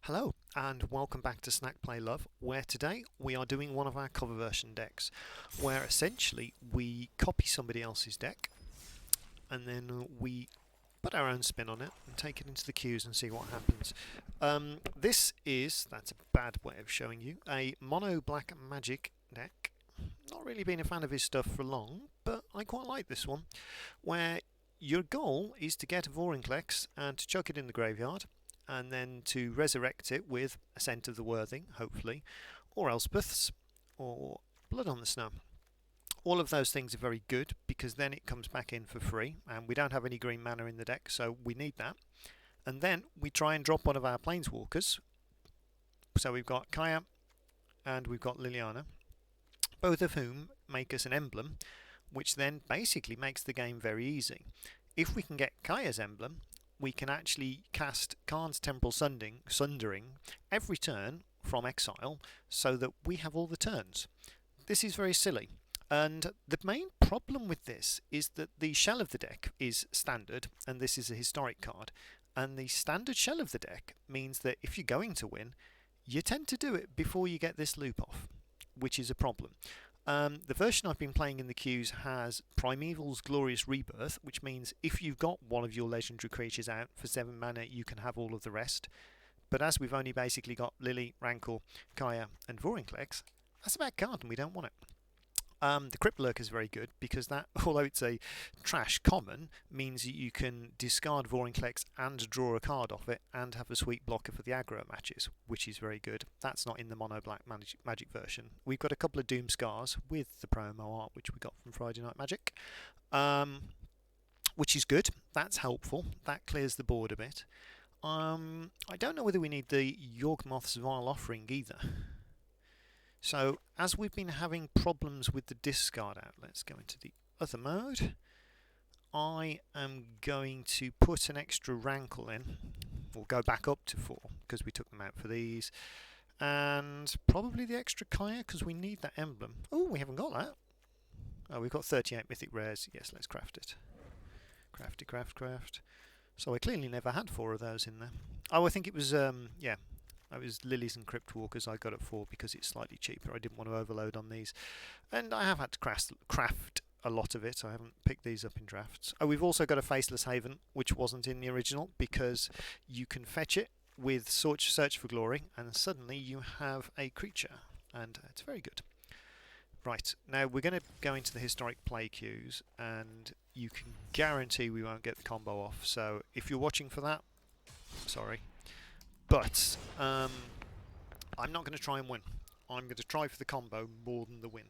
Hello and welcome back to Snack Play Love, where today we are doing one of our cover version decks, where essentially we copy somebody else's deck and then we put our own spin on it and take it into the queues and see what happens. This is, that's a bad way of showing you, a mono black magic deck. Not really been a fan of his stuff for long, but I quite like this one, where your goal is to get a Vorinclex and to chuck it in the graveyard, and then to resurrect it with Ascent of the Worthing, hopefully, or Elspeth's, or Blood on the Snow. All of those things are very good because then it comes back in for free, and we don't have any green mana in the deck, so we need that. And then we try and drop one of our Planeswalkers. So we've got Kaya and we've got Liliana, both of whom make us an emblem, which then basically makes the game very easy. If we can get Kaya's emblem, we can actually cast Khan's Temporal Sundering every turn from exile so that we have all the turns. This is very silly. And the main problem with this is that the shell of the deck is standard, and this is a historic card. And the standard shell of the deck means that if you're going to win, you tend to do it before you get this loop off, which is a problem. The version I've been playing in the queues has Primeval's Glorious Rebirth, which means if you've got one of your legendary creatures out for 7 mana, you can have all of the rest. But as we've only basically got Lily, Rankle, Kaya, and Vorinclex, that's a bad card and we don't want it. The Crypt Lurk is very good because that, although it's a trash common, means that you can discard Vorinclex and draw a card off it and have a sweet blocker for the aggro matches, which is very good. That's not in the mono black magic version. We've got a couple of Doom Scars with the promo art, which we got from Friday Night Magic, which is good. That's helpful. That clears the board a bit. I don't know whether we need the Yawgmoth's Vile Offering either. So, as we've been having problems with the discard out, let's go into the other mode. I am going to put an extra Rankle in. We'll go back up to 4, because we took them out for these. And probably the extra Kaya, because we need that emblem. Oh, we haven't got that. Oh, we've got 38 mythic rares. Yes, let's craft it. Crafty, craft. So I clearly never had 4 of those in there. Oh, I think it was, yeah. It was Lilies and Crypt Walkers I got it for because it's slightly cheaper. I didn't want to overload on these. And I have had to craft a lot of it. I haven't picked these up in drafts. Oh, we've also got a Faceless Haven, which wasn't in the original, because you can fetch it with Search for Glory, and suddenly you have a creature. And it's very good. Right, now we're going to go into the historic play queues, and you can guarantee we won't get the combo off. So if you're watching for that, sorry. But I'm not going to try and win. I'm going to try for the combo more than the win.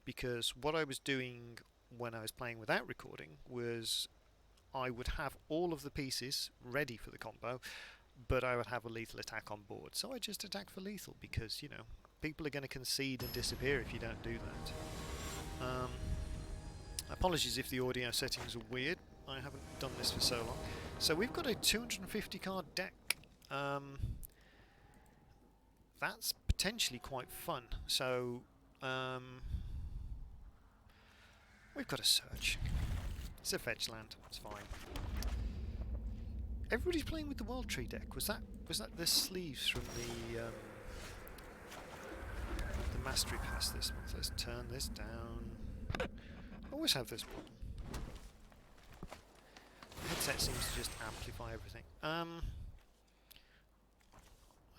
Because what I was doing when I was playing without recording was I would have all of the pieces ready for the combo, but I would have a lethal attack on board. So I just attack for lethal because, you know, people are going to concede and disappear if you don't do that. Apologies if the audio settings are weird. I haven't done this for so long. So we've got a 250 card deck. That's potentially quite fun. So we've got a search. It's a fetch land. It's fine. Everybody's playing with the World Tree deck. Was that the sleeves from the Mastery Pass this month? Let's turn this down. I always have this problem. The headset seems to just amplify everything.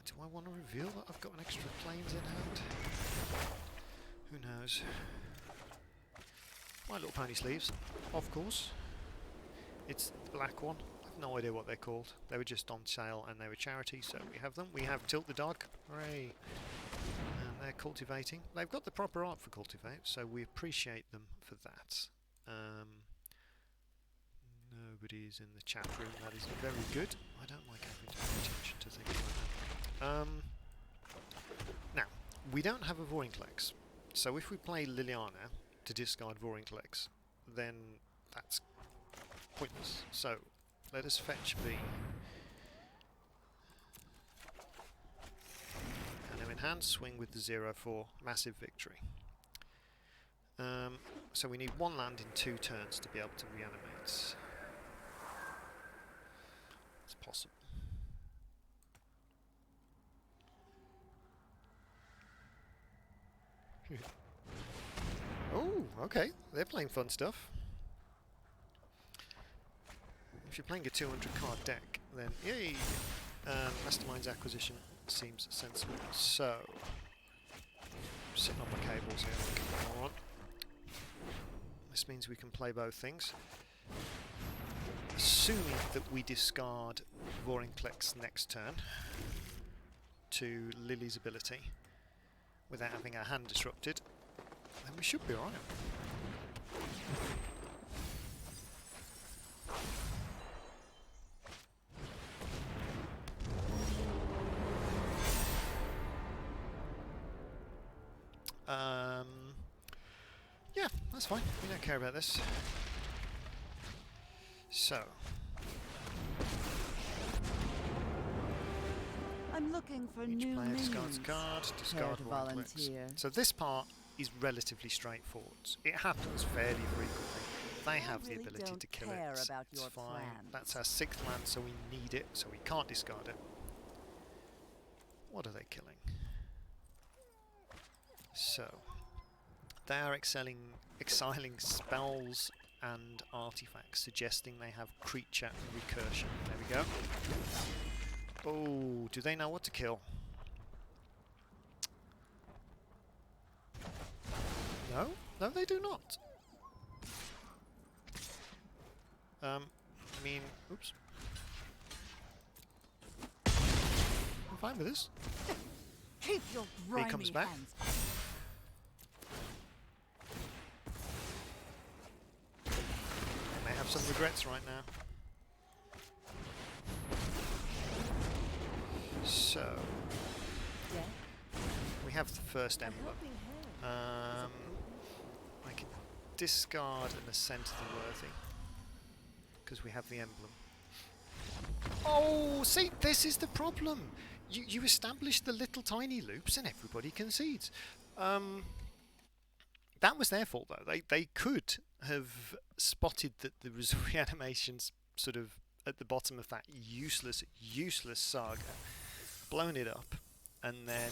Do I want to reveal that I've got an extra planes in hand? Who knows? My Little Pony sleeves, of course. It's the black one. I've no idea what they're called. They were just on sale and they were charity, so we have them. We have Tilt the Dog. Hooray! And they're cultivating. They've got the proper art for cultivate, so we appreciate them for that. Nobody's in the chat room. That is very good. I don't like having to pay attention to things like that. Now, we don't have a Vorinclex, so if we play Liliana to discard Vorinclex, then that's pointless. So, let us fetch B. And now in hand, swing with the 0-4, massive victory. So we need 1 land in 2 turns to be able to reanimate. It's possible. Oh, okay. They're playing fun stuff. If you're playing a 200 card deck, then yay! Mastermind's acquisition seems sensible. So, sitting on my cables here. Come on. This means we can play both things. Assuming that we discard Vorinclex next turn to Lily's ability without having our hand disrupted, then we should be alright. Yeah, that's fine. We don't care about this. So, I'm looking for each new player minions. discards a card, discard volunteer. So this part is relatively straightforward. It happens fairly frequently. They have the ability to kill it. It's fine. That's our 6th land, so we need it, so we can't discard it. What are they killing? So, they are exiling spells and artifacts, suggesting they have creature recursion. There we go. Oh, do they know what to kill? No? No, they do not. I mean, oops. I'm fine with this. Keep your He comes back. hands. They may have some regrets right now. So, Yeah. we have the first emblem. I can discard an Ascent of the Worthy because we have the emblem. Oh, see, this is the problem. You establish the little tiny loops and everybody concedes. That was their fault, though. They could have spotted that there was reanimations sort of at the bottom of that useless saga, blown it up, and then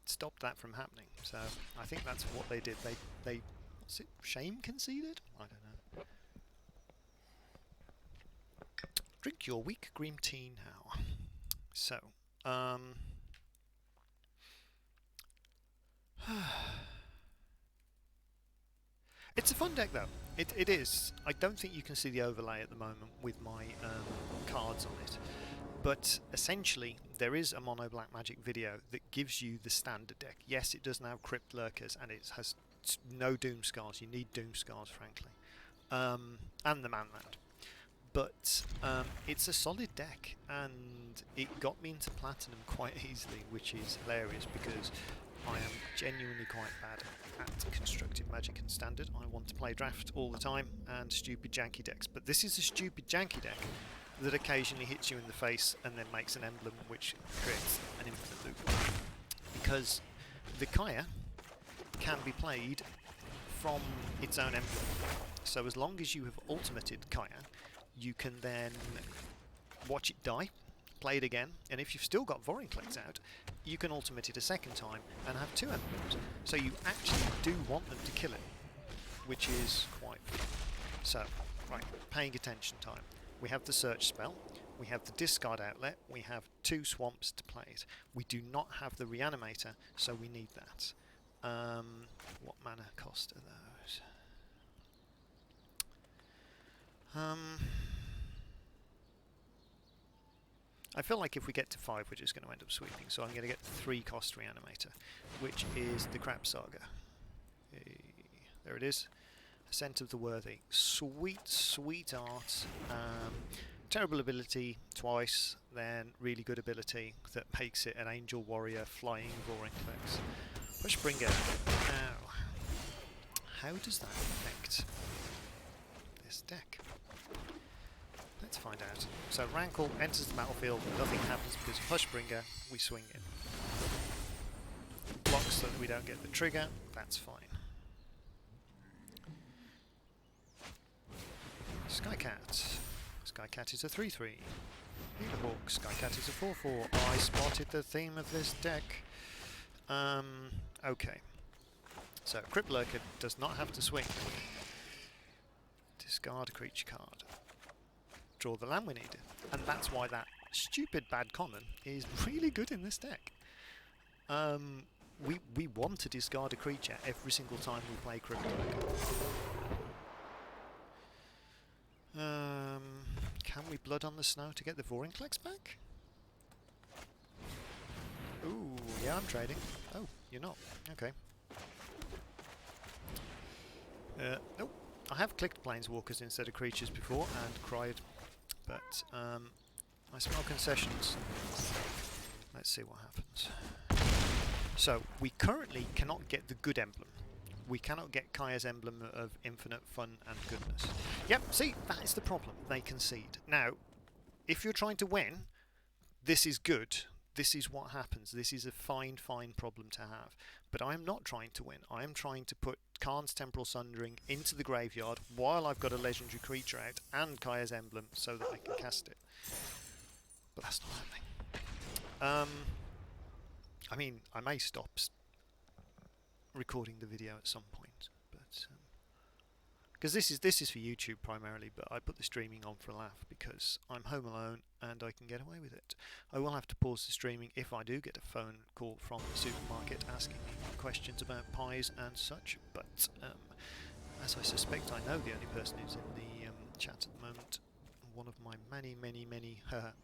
stopped that from happening. So I think that's what they did. They what's it? Shame conceded? I don't know. Drink your weak green tea now. So, it's a fun deck though. It is. I don't think you can see the overlay at the moment with my cards on it. But essentially, there is a mono black magic video that gives you the standard deck. Yes, it doesn't have Crypt Lurkers and it has no Doom Scars. You need Doom Scars, frankly. And the Manland. But it's a solid deck, and it got me into Platinum quite easily, which is hilarious because I am genuinely quite bad at constructed magic and standard. I want to play draft all the time and stupid janky decks. But this is a stupid janky deck that occasionally hits you in the face and then makes an emblem which creates an infinite loop. Because the Kaya can be played from its own emblem. So as long as you have ultimated Kaya, you can then watch it die, play it again, and if you've still got Vorinclex out, you can ultimate it a second time and have 2 emblems. So you actually do want them to kill it, which is quite fun. So, right, paying attention time. We have the search spell, we have the discard outlet, we have 2 swamps to play it. We do not have the reanimator, so we need that. What mana cost are those? I feel like if we get to 5 we're just going to end up sweeping, so I'm going to get the 3 cost reanimator, which is the Crap Saga. There it is. Ascent of the Worthy. Sweet, sweet art. Terrible ability twice, then really good ability that makes it an Angel Warrior flying Vorinclex. Pushbringer. Now, how does that affect this deck? Let's find out. So Rankle enters the battlefield, nothing happens because of Pushbringer, we swing it. Blocks so that we don't get the trigger, that's fine. Skycat. Skycat is a 3/3. Hawk. Skycat is a 4/4. I spotted the theme of this deck. Okay. So Crypt Lurker does not have to swing. Discard a creature card. Draw the land we need. And that's why that stupid bad common is really good in this deck. We want to discard a creature every single time we play Crypt Lurker. Can we Blood on the Snow to get the Vorinclex back? Ooh, yeah, I'm trading. Oh, you're not. Okay. Nope. I have clicked Planeswalkers instead of creatures before and cried, but I smell concessions. Let's see what happens. So, we currently cannot get the good emblem. We cannot get Kaya's emblem of infinite fun and goodness. Yep, see, that is the problem. They concede. Now, if you're trying to win, this is good. This is what happens. This is a fine, fine problem to have. But I am not trying to win. I am trying to put Karn's Temporal Sundering into the graveyard while I've got a legendary creature out and Kaya's emblem so that I can cast it. But that's not happening. I mean, I may stop recording the video at some point, but because this is for YouTube primarily, but I put the streaming on for a laugh because I'm home alone and I can get away with it. I will have to pause the streaming if I do get a phone call from the supermarket asking me questions about pies and such, but as I suspect I know the only person who's in the chat at the moment, one of my many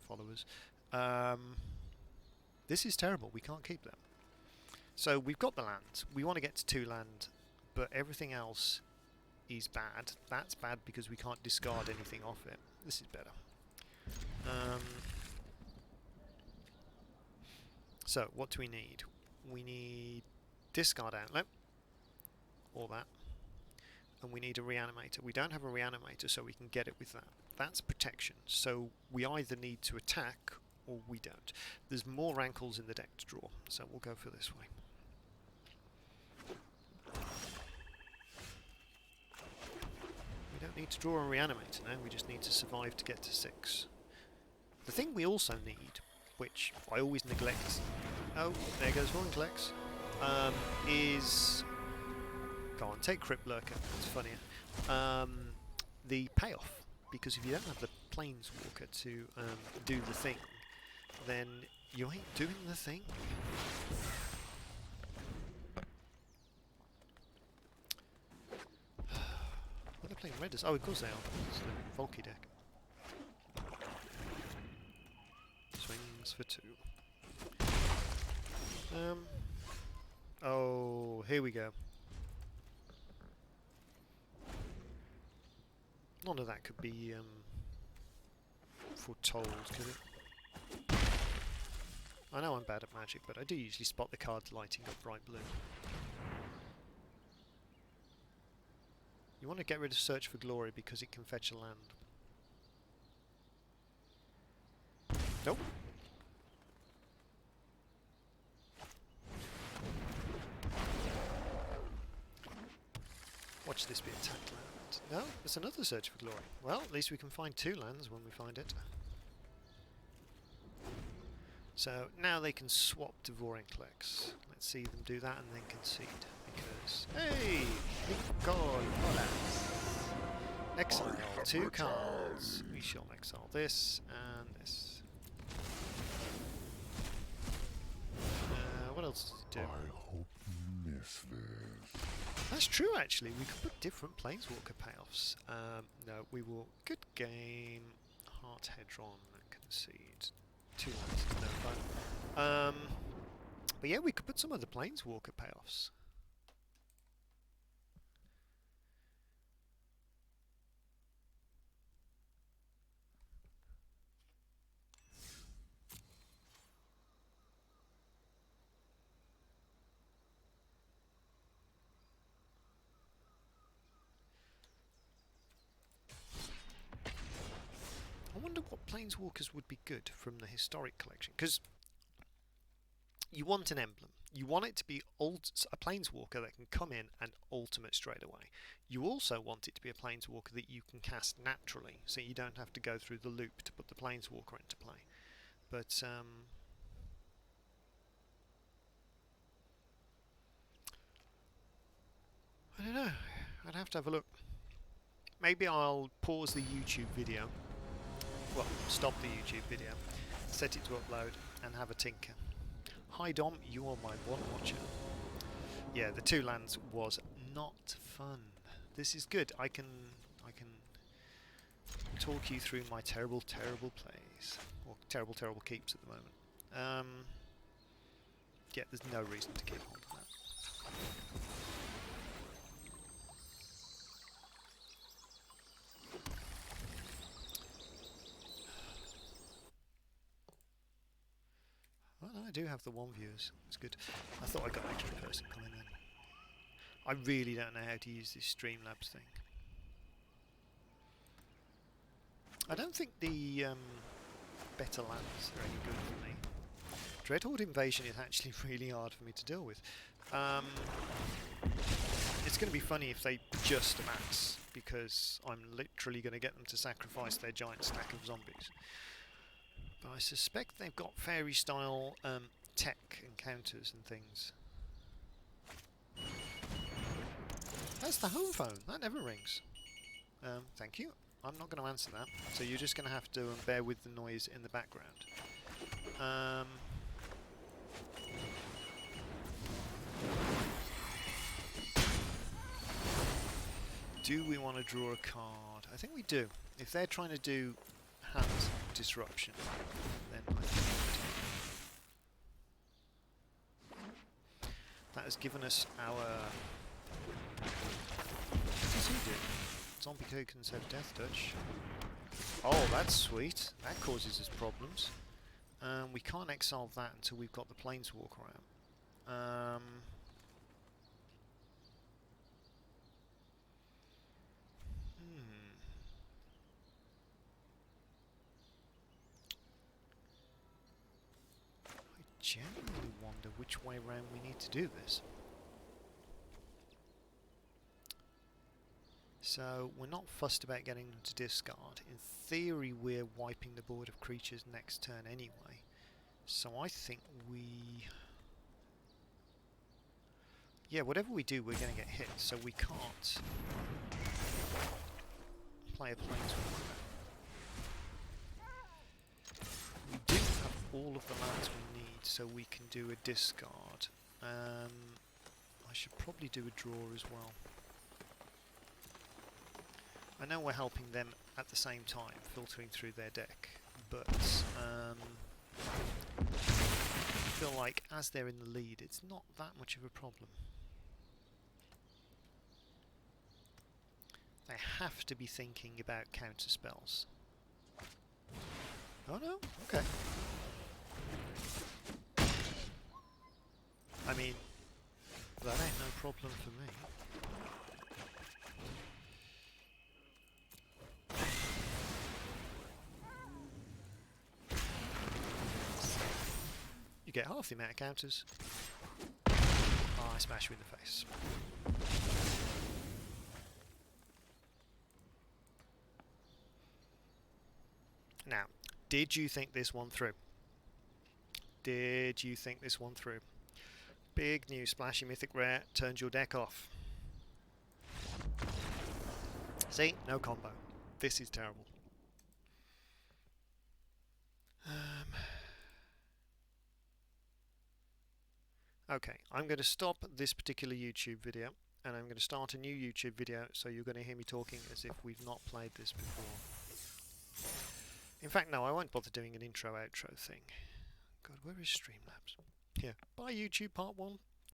followers, this is terrible. We can't keep them. So we've got the land. We want to get to 2 land, but everything else is bad. That's bad because we can't discard anything off it. This is better. So what do we need? We need discard outlet, or that, and we need a reanimator. We don't have a reanimator, so we can get it with that. That's protection. So we either need to attack or we don't. There's more rankles in the deck to draw, so we'll go for this way. We don't need to draw a reanimator now, we just need to survive to get to 6. The thing we also need, which I always neglect, oh, there goes Vorinclex, is, go on, take Crypt Lurker, it's funnier, the payoff, because if you don't have the Planeswalker to do the thing, then you ain't doing the thing. Well, they're playing red as... oh, of course they are. It's the Volky deck. Swings for 2. Oh, here we go. None of that could be foretold, could it? I know I'm bad at Magic, but I do usually spot the cards lighting up bright blue. You want to get rid of Search for Glory because it can fetch a land. Nope. Watch this be a tapped land. No, it's another Search for Glory. Well, at least we can find 2 lands when we find it. So now they can swap to Vorinclex. Let's see them do that and then concede. Because, hey! Exile 2 cards. We shall exile this and this. What else does it do? I hope you miss this. That's true, actually. We could put different Planeswalker payoffs. No, we will. Good game. Heart Hedron and concede. 2 lands is no fun. But yeah, we could put some of the Planeswalker payoffs. I wonder what Planeswalkers would be good from the historic collection, because you want an emblem. You want it to be a Planeswalker that can come in and ultimate straight away. You also want it to be a Planeswalker that you can cast naturally, so you don't have to go through the loop to put the Planeswalker into play. But don't know. I'd have to have a look. Maybe I'll pause the YouTube video. Well, stop the YouTube video, set it to upload, and have a tinker. Hi Dom, you are my one watcher. Yeah, the two lands was not fun. This is good. I can talk you through my terrible plays, or terrible keeps at the moment. Yeah, there's no reason to keep hold of that. Well, I do have the one viewers. It's good. I thought I got an extra person coming in. I really don't know how to use this Streamlabs thing. I don't think the better lands are any good for me. Dreadhorde Invasion is actually really hard for me to deal with. It's going to be funny if they just max, because I'm literally going to get them to sacrifice their giant stack of zombies. But I suspect they've got fairy style tech and counters and things. That's the home phone. That never rings. Thank you. I'm not going to answer that. So you're just going to have to bear with the noise in the background. Do we want to draw a card? I think we do. If they're trying to do hand disruption, then I think we do. That has given us our... What does he do? Zombie tokens have death touch. Oh, that's sweet. That causes us problems. We can't exile that until we've got the Planeswalker out. I genuinely wonder which way round we need to do this. So we're not fussed about getting them to discard. In theory we're wiping the board of creatures next turn anyway. So I think we... Yeah, whatever we do we're going to get hit, so we can't play a Planeswalker. We do have all of the lands we need, so we can do a discard. I should probably do a draw as well. I know we're helping them at the same time, filtering through their deck, but I feel like as they're in the lead, it's not that much of a problem. They have to be thinking about counter spells. Oh no? Okay. I mean, that ain't no problem for me. You get half the amount of counters. Oh, I smash you in the face. Now, did you think this one through? Did you think this one through? Big new splashy mythic rare turns your deck off. See? No combo. This is terrible. Okay, I'm going to stop this particular YouTube video and I'm going to start a new YouTube video, so you're going to hear me talking as if we've not played this before. In fact, no, I won't bother doing an intro-outro thing. God, where is Streamlabs? Here. Bye YouTube Part 1.